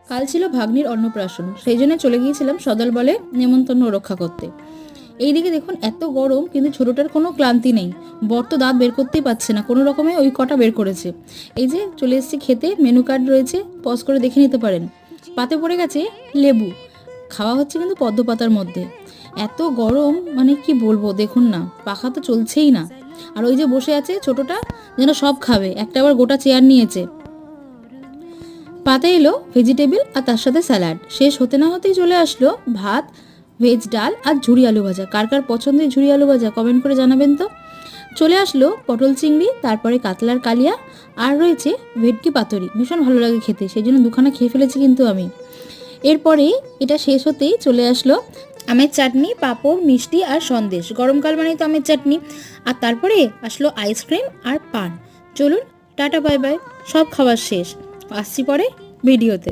কাল ছিল ভাগ্নির অন্নপ্রাশন, সেই জন্য চলে গিয়েছিলাম সদল বলে নেমন্তন্ন রক্ষা করতে। এইদিকে দেখুন এত গরম, কিন্তু ছোটটার কোনো ক্লান্তি নেই। বর তো দাঁত বের করতেই পারছে না, কোনো রকমে ওই কটা বের করেছে। এই যে চলে এসেছি খেতে, মেনু কার্ড রয়েছে, পজ করে দেখে নিতে পারেন। পাতে পড়ে গেছে লেবু, খাওয়া হচ্ছে কিন্তু পদ্ম পাতার মধ্যে। এত গরম মানে কি বলবো, দেখুন না, পাখা তো চলছেই না। আর ওই যে বসে আছে ছোটটা, যেন সব খাবে, একটা আবার গোটা চেয়ার নিয়েছে। পাতে এলো ভেজিটেবল আর তার সাথে স্যালাড, শেষ হতে না হতেই চলে আসলো ভাত, ভেজ ডাল আর ঝুরি আলু ভাজা। কার কার পছন্দের ঝুরি আলু ভাজা কমেন্ট করে জানাবেন তো। চলে আসলো পটল চিংড়ি, তারপরে কাতলার কালিয়া, আর রয়েছে ভেটকি পাতুরি। ভীষণ ভালো লাগে খেতে, সেই জন্য দুখানা খেয়ে ফেলেছি কিন্তু আমি। এরপরে এটা শেষ হতেই চলে আসলো আমের চাটনি, পাঁপড়, মিষ্টি আর সন্দেশ। গরমকাল মানেই তো আমের চাটনি। আর তারপরে আসলো আইসক্রিম আর পান। চলুন টাটা বাই বাই, সব খাবার শেষ, আসছি পরে ভিডিওতে।